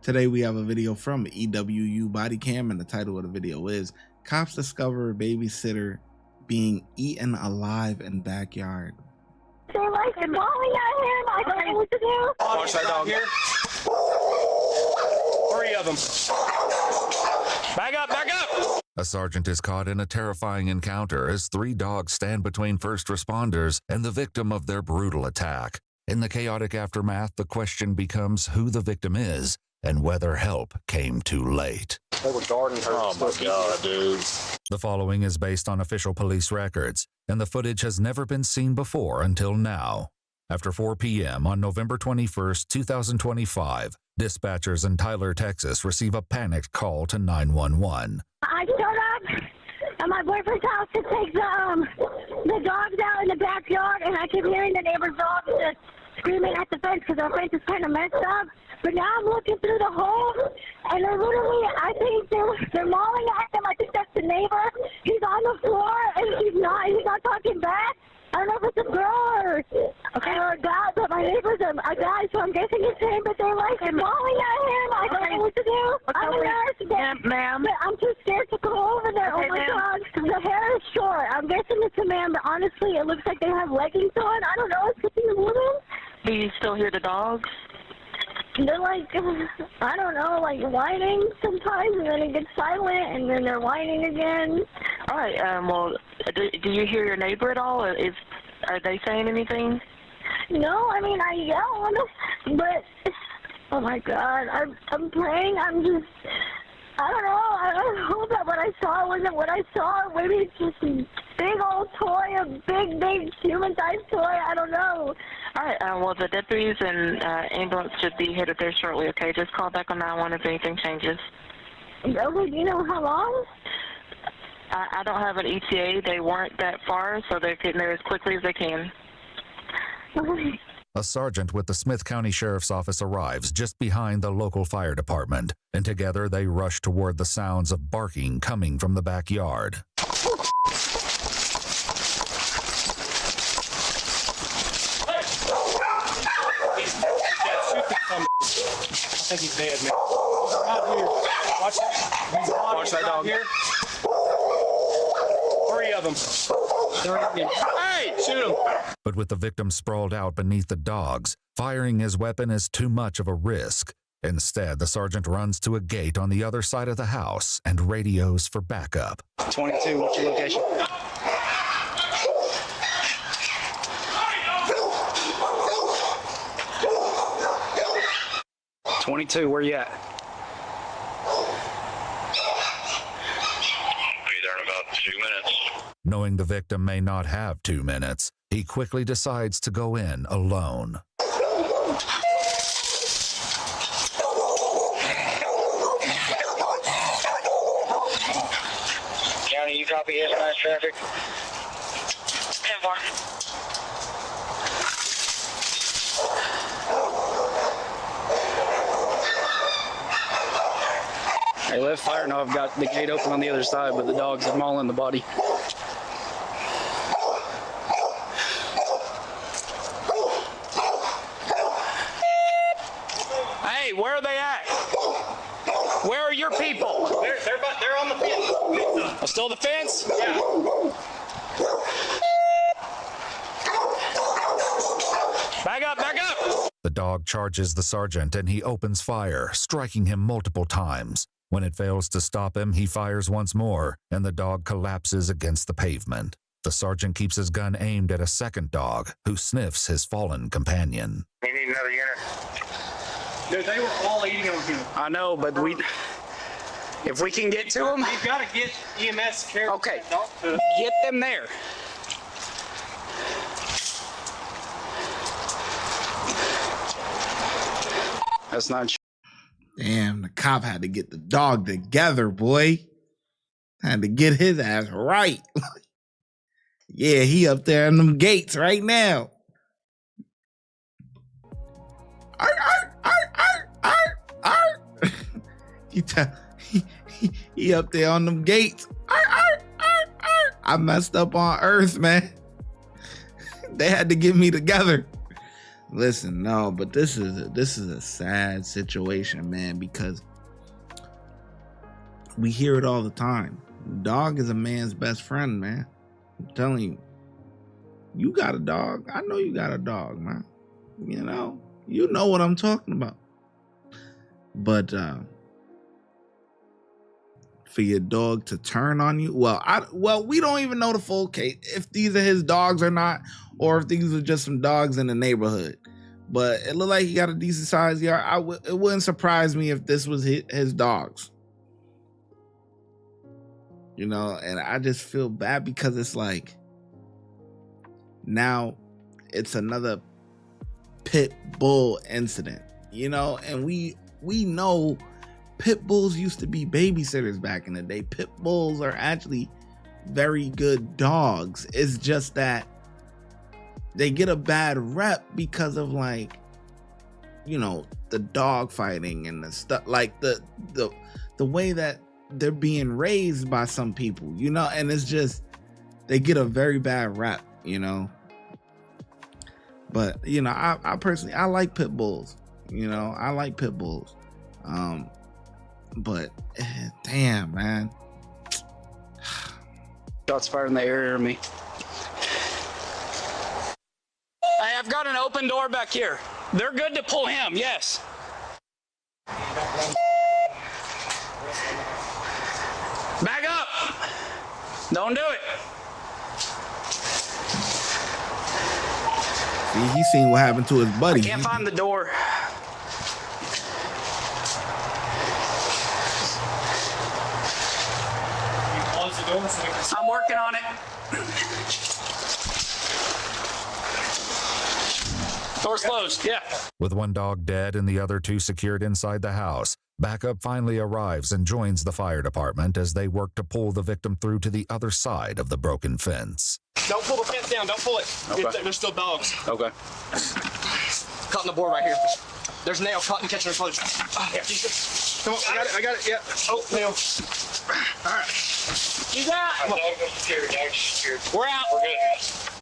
Today we have a video from EWU Body Cam, and the title of the video is Cops Discover Babysitter Being Eaten Alive in Backyard. They're like falling at him. I don't know what to do. Watch that dog here. 3 of them. Back up, back up! A sergeant is caught in a terrifying encounter as 3 dogs stand between first responders and the victim of their brutal attack. In the chaotic aftermath, the question becomes who the victim is and whether help came too late. They were guarding her. Oh my God, dude. The following is based on official police records, and the footage has never been seen before until now. After 4 p.m. on November 21st, 2025, dispatchers in Tyler, Texas receive a panicked call to 911. I showed up at my boyfriend's house to take the dogs out in the backyard, and I kept hearing the neighbor's dogs just screaming at the fence because our fence is kind of messed up. But now I'm looking through the hole, and they're literally, I think they're mauling at him. I think that's the neighbor. He's on the floor, and he's not talking back. I don't know if it's a girl or a guy, but my neighbor's a guy, so I'm guessing it's him, but they're like mauling at him. I don't know what to do. I'm a nurse, ma'am. But I'm too scared to go over there. Okay, oh my God. The hair is short. I'm guessing it's a man, but honestly, it looks like they have leggings on. I don't know. It's between the women. Do you still hear the dogs? They're like, I don't know, like whining sometimes, and then it gets silent, and then they're whining again. All right, well, do you hear your neighbor at all? Are they saying anything? No, I mean, I yell on them, but, oh my God, I'm praying, I don't know that what I saw wasn't what I saw. Maybe it's just a big old toy, a big human-sized toy. I don't know. All right, well, the deputies and ambulance should be headed there shortly, okay? Just call back on 911 if anything changes. Okay, do you know how long? I don't have an ETA. They weren't that far, so they're getting there as quickly as they can. Okay. A sergeant with the Smith County Sheriff's Office arrives just behind the local fire department, and together they rush toward the sounds of barking coming from the backyard. I think he's dead, man. He's right here. Watch that dog here. 3 of them. Hey, shoot him. But with the victim sprawled out beneath the dogs, firing his weapon is too much of a risk. Instead, the sergeant runs to a gate on the other side of the house and radios for backup. 22, what's your location? .22, where you at? Be there in about 2 minutes. Knowing the victim may not have 2 minutes, he quickly decides to go in alone. County, you copy S9 traffic? 10-4. Hey, let fire know I've got the gate open on the other side, but the dogs are mauling the body. Hey, where are they at? Where are your people? They're on the fence. Oh, still the fence? Yeah. Back up, back up! The dog charges the sergeant and he opens fire, striking him multiple times. When it fails to stop him, he fires once more, and the dog collapses against the pavement. The sergeant keeps his gun aimed at a second dog, who sniffs his fallen companion. You need another unit? Dude, they were all eating on him. I know, but if we can get to them, We've got to get EMS care. okay, get them there. That's not. Damn, the cop had to get the dog together, boy. Had to get his ass right. Yeah, he up there in them gates right now. He up there on them gates. I messed up on Earth, man. They had to get me together. Listen, no, but this is a sad situation, man, because we hear it all the time. Dog is a man's best friend, man. I'm telling you. You got a dog. I know you got a dog, man. You know what I'm talking about. But for your dog to turn on you, well, we don't even know the full case, if these are his dogs or not, or if these are just some dogs in the neighborhood. But it looked like he got a decent sized yard. It wouldn't surprise me if this was his dogs. You know, and I just feel bad because it's like, now it's another pit bull incident, you know, and we know pit bulls used to be babysitters back in the day. Pit bulls are actually very good dogs. It's just that they get a bad rep because of, like, you know, the dog fighting and the stuff, like the way that they're being raised by some people, you know, and it's just, they get a very bad rap, you know. But, you know, I personally, I like pit bulls, you know, I like pit bulls. But damn, man. Shots fired in the area of me. Hey, I've got an open door back here. They're good to pull him, yes. Back up. Don't do it. See, he seen what happened to his buddy. I can't find the door. I'm working on it. Door's closed, yeah. With one dog dead and the other two secured inside the house, backup finally arrives and joins the fire department as they work to pull the victim through to the other side of the broken fence. Don't pull the fence down, don't pull it. Okay. There's still dogs. Okay. Cutting the board right here. There's nail cutting, catching her close. Yeah. Come on, I got it, yeah. Oh, nail. All right. You got it. We're out. We're good.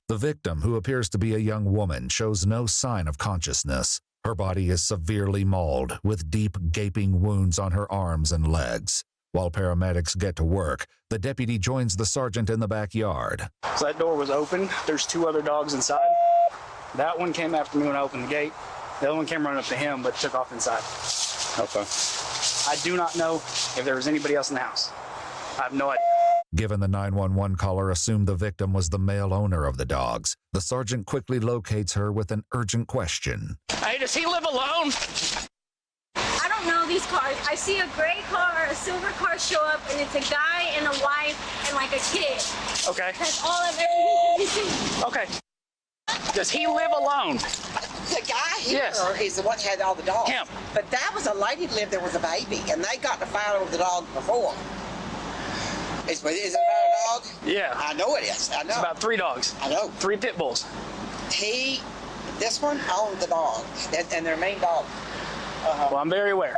The victim, who appears to be a young woman, shows no sign of consciousness. Her body is severely mauled, with deep, gaping wounds on her arms and legs. While paramedics get to work, the deputy joins the sergeant in the backyard. So that door was open. There's two other dogs inside. That one came after me when I opened the gate. The other one came running up to him, but took off inside. Okay. I do not know if there was anybody else in the house. I have no idea. Given the 911 caller assumed the victim was the male owner of the dogs, the sergeant quickly locates her with an urgent question. Hey, does he live alone? I don't know these cars. I see a gray car or a silver car show up, and it's a guy and a wife and like a kid. Okay. That's all I've ever seen. Okay. Does he live alone? The guy here Yes. is the one that had all the dogs. Him. But that was a lady that lived there with a baby, and they got to fight over the dog before. Is it about a dog? Yeah. I know it is. I know. It's about 3 dogs. I know. 3 pit bulls. This one owned the dog, and their main dog. Well, I'm very aware.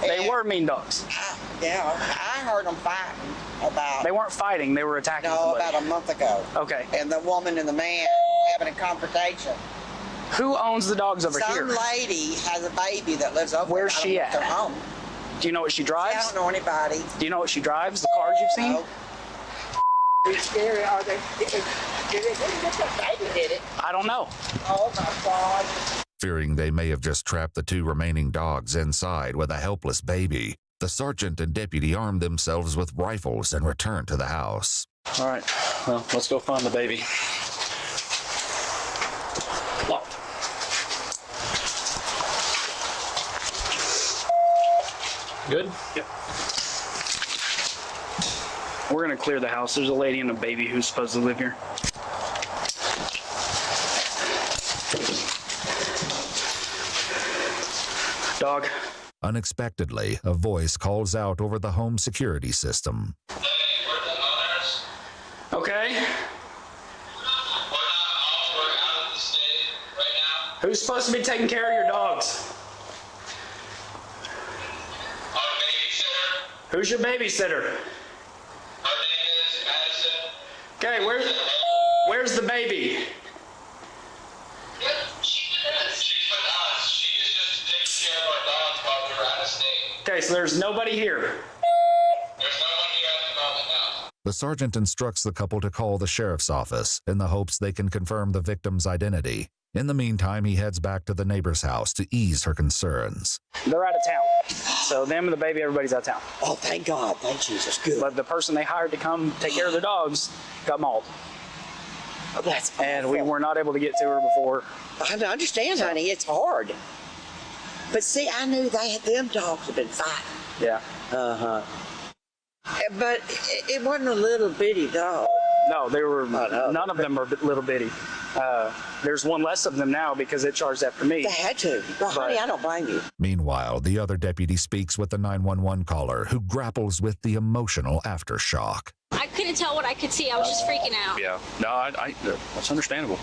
They were mean dogs. I heard them fighting about. They weren't fighting. They were attacking No, somebody. about a month ago. Okay. And the woman and the man having a confrontation. Who owns the dogs over Some here? lady has a baby that lives over Where's there. she I don't know at? if they're home. Do you know what she drives? I don't know anybody. Do you know what she drives? The cars you've seen? No. It's scary. Are they? Did that baby did it? I don't know. Oh my God. Fearing they may have just trapped the 2 remaining dogs inside with a helpless baby, the sergeant and deputy arm themselves with rifles and return to the house. All right. Well, let's go find the baby. Locked. Good? Yep. We're gonna clear the house. There's a lady and a baby who's supposed to live here. Dog. Unexpectedly, a voice calls out over the home security system. Hey, we're the owners. Okay. We're out of the state right now. Who's supposed to be taking care of your dogs? Our babysitter. Who's your babysitter? Her name is Madison. Okay, where's the baby? Her Okay, so there's nobody here. There's no one here at the moment now. The sergeant instructs the couple to call the sheriff's office in the hopes they can confirm the victim's identity. In the meantime, he heads back to the neighbor's house to ease her concerns. They're out of town. So them and the baby, everybody's out of town. Oh, thank God. Thank Jesus. Good. But the person they hired to come take care of their dogs got mauled. Oh, that's And awful. we were not able to get to her before. I understand, honey. It's hard. But see, I knew them dogs had been fighting. Yeah. Uh-huh. But it wasn't a little bitty dog. No, they were, no. none of them are little bitty. There's one less of them now because it charged after me. They had to. Well, honey, I don't blame you. Meanwhile, the other deputy speaks with the 911 caller, who grapples with the emotional aftershock. I couldn't tell what I could see. I was just freaking out. Yeah, no, that's understandable.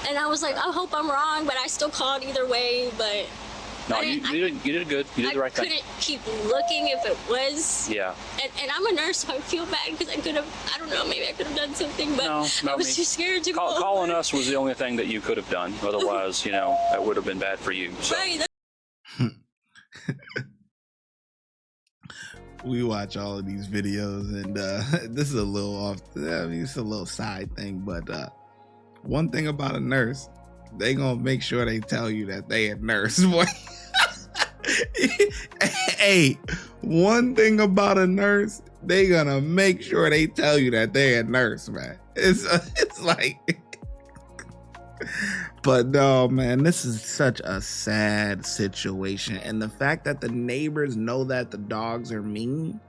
And I was like, I hope I'm wrong, but I still called either way. But No, you did good. You did the right thing. I couldn't keep looking if it was. Yeah. And I'm a nurse, so I feel bad because I could have, I don't know, maybe I could have done something, but I was too scared to go. Calling us was the only thing that you could have done. Otherwise, that would have been bad for you. So. Right. We watch all of these videos, and this is a little off. I mean, it's a little side thing, but one thing about a nurse, they gonna make sure they tell you that they a nurse, boy. Hey, one thing about a nurse, they gonna make sure they tell you that they a nurse, man. It's like, but no, man, this is such a sad situation, and the fact that the neighbors know that the dogs are mean,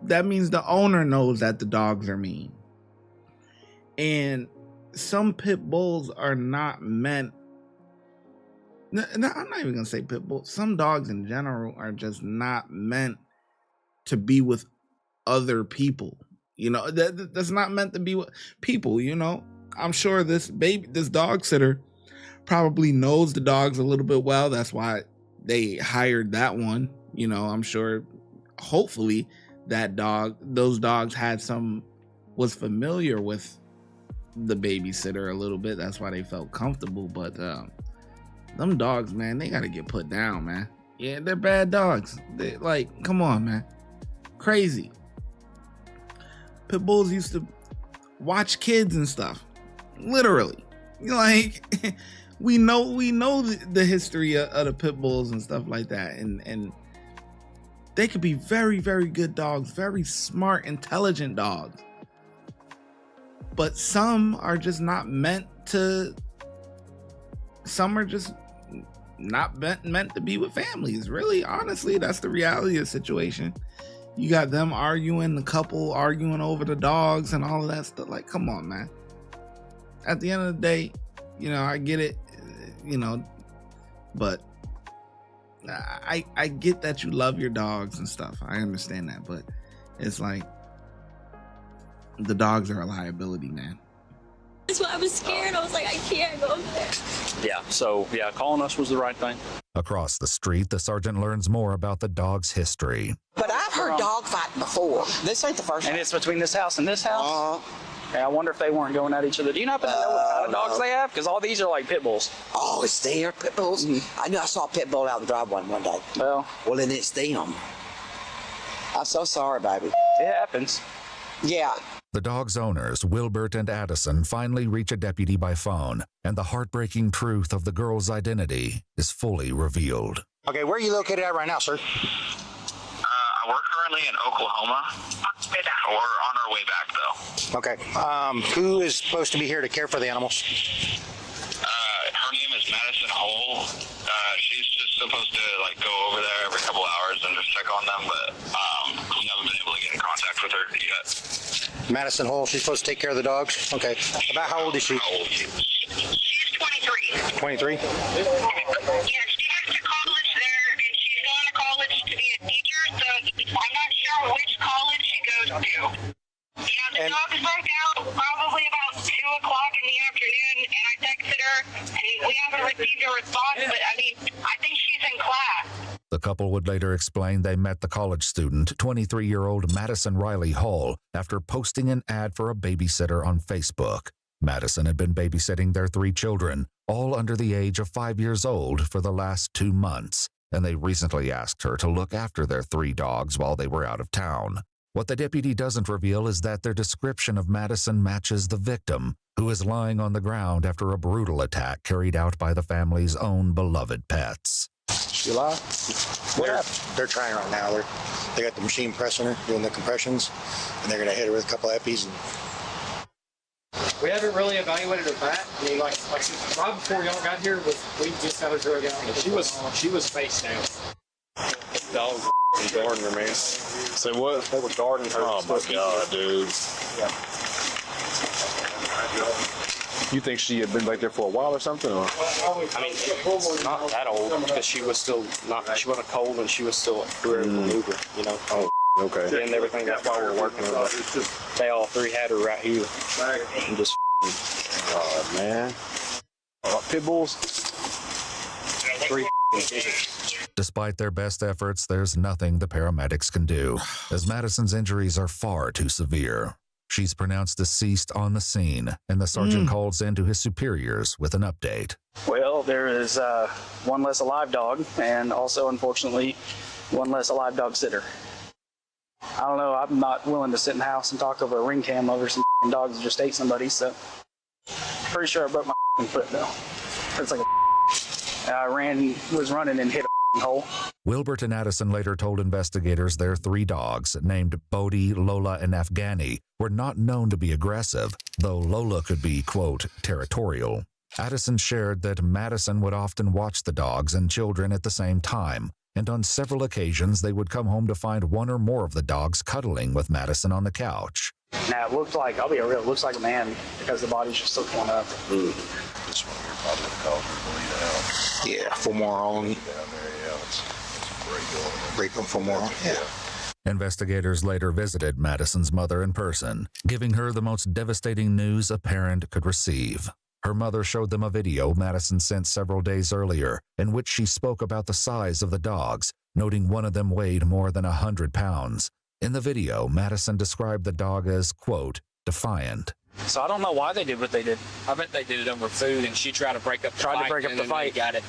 that means the owner knows that the dogs are mean. And some pit bulls are not meant. No, I'm not even gonna say pit bulls. Some dogs in general are just not meant to be with other people. That's not meant to be with people. I'm sure this dog sitter probably knows the dogs a little bit well. That's why they hired that one. I'm sure, hopefully, those dogs was familiar with the babysitter a little bit. That's why they felt comfortable. But them dogs, man, they gotta get put down, man. Yeah, they're bad dogs. They, like, come on, man. Crazy. Pit bulls used to watch kids and stuff. Literally. Like, we know the history of the pit bulls and stuff like that. And they could be very, very good dogs, very smart, intelligent dogs. But some are just not meant to. Some are just not meant to be with families. Really, honestly, that's the reality of the situation. You got them arguing, the couple arguing over the dogs and all of that stuff. Like, come on, man. At the end of the day, I get it, but I get that you love your dogs and stuff. I understand that, but it's like, the dogs are a liability, man. That's why I was scared. I was like, I can't go there. Yeah, so, calling us was the right thing. Across the street, the sergeant learns more about the dog's history. But I've heard dog fighting before. This ain't the first And one. it's between this house and this house. I wonder if they weren't going at each other. Do you happen to know what kind of dogs they have? Because all these are like pit bulls. Oh, it's there, pit bulls? I knew I saw a pit bull out the driveway one day. Well, then it's them. I'm so sorry, baby. it happens. Yeah. The dog's owners, Wilbert and Addison, finally reach a deputy by phone, and the heartbreaking truth of the girl's identity is fully revealed. Okay, where are you located at right now, sir? We're currently in Oklahoma. We're on our way back, though. Okay. Who is supposed to be here to care for the animals? Her name is Madison Hole. She's just supposed to go over there every couple hours and just check on them, but we haven't been able to get in contact with her yet. Madison Hole, she's supposed to take care of the dogs? Okay. About how old is she? She's 23. 23? Yeah, she went to college there, and she's going to college to be a teacher, so I'm not sure which college she goes to. Yeah, the dogs broke out probably about 2 o'clock in the afternoon, and I texted her, and we haven't received a response, but I think she's in class. The couple would later explain they met the college student, 23-year-old Madison Riley Hall, after posting an ad for a babysitter on Facebook. Madison had been babysitting their 3 children, all under the age of 5 years old, for the last 2 months. and they recently asked her to look after their 3 dogs while they were out of town. What the deputy doesn't reveal is that their description of Madison matches the victim, who is lying on the ground after a brutal attack carried out by the family's own beloved pets. She alive? They're trying right now. They got the machine pressing her, doing the compressions, and they're going to hit her with a couple epis. We haven't really evaluated her back. I mean, like right before y'all got here, we just got her drug out. And she was face down. Dogs guarding her, man. Say what? They were guarding her. Oh my God, dude. Yeah. You think she had been back there for a while or something? Or? I mean, it's not that old because she was still not. She wasn't cold and she was still able to move her. You know. Oh, okay. And everything. That's why we're working her. But they all 3 had her right here. And just. Oh man. Pit bulls. 3. Despite their best efforts, there's nothing the paramedics can do, as Madison's injuries are far too severe. She's pronounced deceased on the scene, and the sergeant calls in to his superiors with an update. Well, there is 1 less alive dog, and also, unfortunately, 1 less alive dog sitter. I don't know. I'm not willing to sit in the house and talk over a ring cam over some dogs that just ate somebody, so pretty sure I broke my foot, though. It's like was running and hit a hole. Wilbert and Addison later told investigators their 3 dogs, named Bodie, Lola, and Afghani, were not known to be aggressive, though Lola could be, quote, territorial. Addison shared that Madison would often watch the dogs and children at the same time, and on several occasions they would come home to find 1 or more of the dogs cuddling with Madison on the couch. Now, it looked like, I'll be real, it looks like a man because the body's just still going up. This one here probably called her bleed out. Yeah, 4 more on. Break them 4 more on. Yeah. Investigators later visited Madison's mother in person, giving her the most devastating news a parent could receive. Her mother showed them a video Madison sent several days earlier, in which she spoke about the size of the dogs, noting one of them weighed more than 100 pounds. In the video, Madison described the dog as, quote, defiant. So I don't know why they did what they did. I bet they did it over food, and she tried to break up the fight. Got it.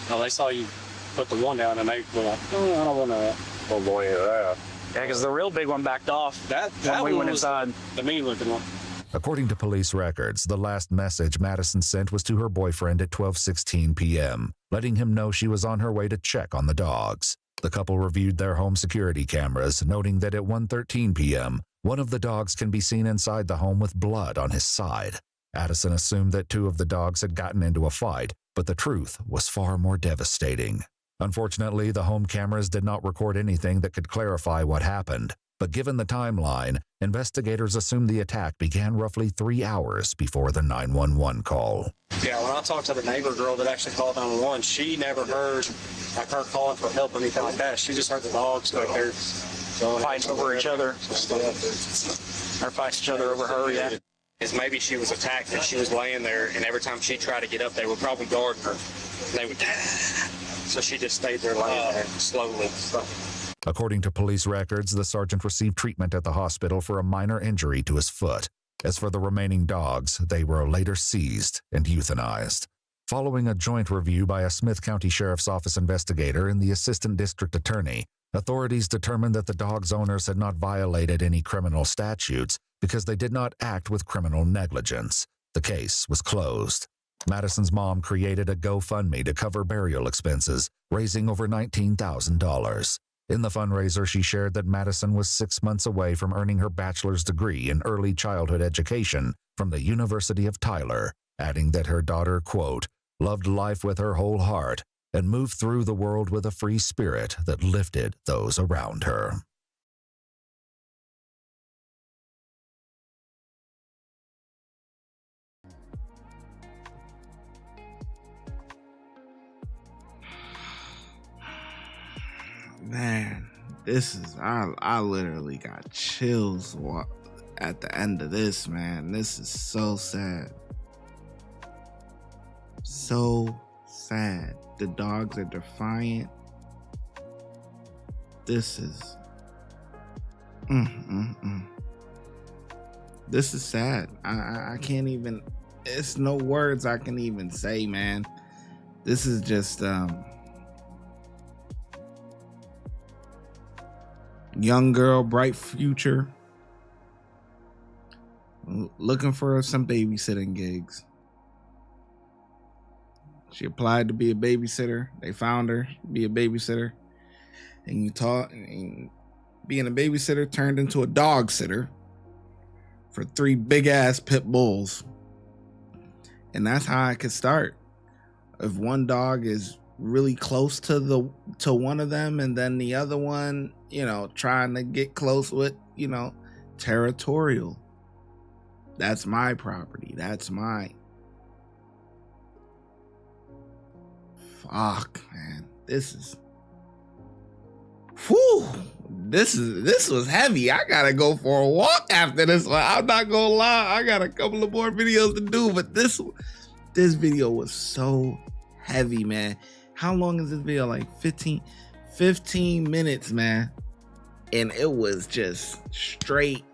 No, they saw you put the one down, and they were like, "Oh, I don't want to." Oh boy, that. Yeah, because the real big one backed off. That when we went inside. The mean-looking one. According to police records, the last message Madison sent was to her boyfriend at 12:16 p.m., letting him know she was on her way to check on the dogs. The couple reviewed their home security cameras, noting that at 1:13 p.m., one of the dogs can be seen inside the home with blood on his side. Addison assumed that 2 of the dogs had gotten into a fight, but the truth was far more devastating. Unfortunately, the home cameras did not record anything that could clarify what happened. But given the timeline, investigators assumed the attack began roughly 3 hours before the 911 call. Yeah, when I talked to the neighbor girl that actually called 911, she never heard like her calling for help or anything like that. She just heard the dogs back there fighting over each other. Or fighting each other over her, yeah. Is maybe she was attacked and she was laying there, and every time she tried to get up, they would probably guard her. They would, so she just stayed there laying there slowly. According to police records, the sergeant received treatment at the hospital for a minor injury to his foot. As for the remaining dogs, they were later seized and euthanized. Following a joint review by a Smith County Sheriff's Office investigator and the assistant district attorney, authorities determined that the dogs' owners had not violated any criminal statutes because they did not act with criminal negligence. The case was closed. Madison's mom created a GoFundMe to cover burial expenses, raising over $19,000. In the fundraiser, she shared that Madison was 6 months away from earning her bachelor's degree in early childhood education from the University of Tyler, adding that her daughter, quote, loved life with her whole heart and moved through the world with a free spirit that lifted those around her. Man, this is, I literally got chills at the end of this, man. This is so sad. So sad. The dogs are defiant. This is This is sad. I can't even, it's no words I can even say, man. This is just Young girl, bright future, looking for some babysitting gigs. She applied to be a babysitter. They found her to be a babysitter. And you taught, and being a babysitter turned into a dog sitter for 3 big ass pit bulls. And that's how I could start. If one dog is really close to one of them, and then the other one, you know, trying to get close with, you know, territorial. That's my property. That's mine. Fuck, man. This was heavy. I gotta go for a walk after this one. I'm not gonna lie. I got a couple of more videos to do, but this video was so heavy, man. How long is this video? Like 15 minutes, man. And it was just straight,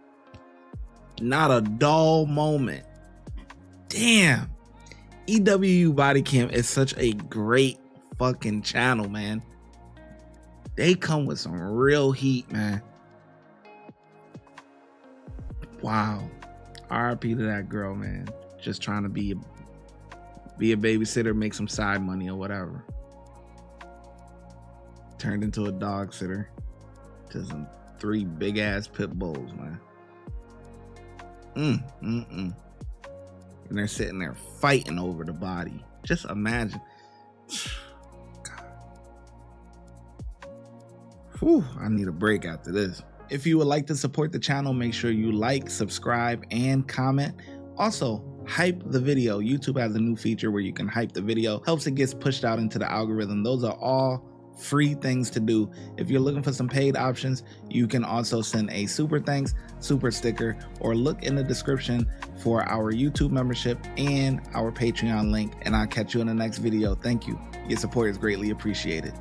not a dull moment. Damn. EWU Body Cam is such a great fucking channel, man. They come with some real heat, man. Wow. RIP to that girl, man. Just trying to be a babysitter, make some side money or whatever. Turned into a dog sitter to some 3 big ass pit bulls, man. And they're sitting there fighting over the body. Just imagine. God. Whew, I need a break after this. If you would like to support the channel, make sure you like, subscribe, and comment. Also, hype the video. YouTube has a new feature where you can hype the video. Helps it gets pushed out into the algorithm. Those are all free things to do. If you're looking for some paid options, you can also send a super thanks, super sticker, or look in the description for our YouTube membership and our Patreon link. And I'll catch you in the next video. Thank you. Your support is greatly appreciated.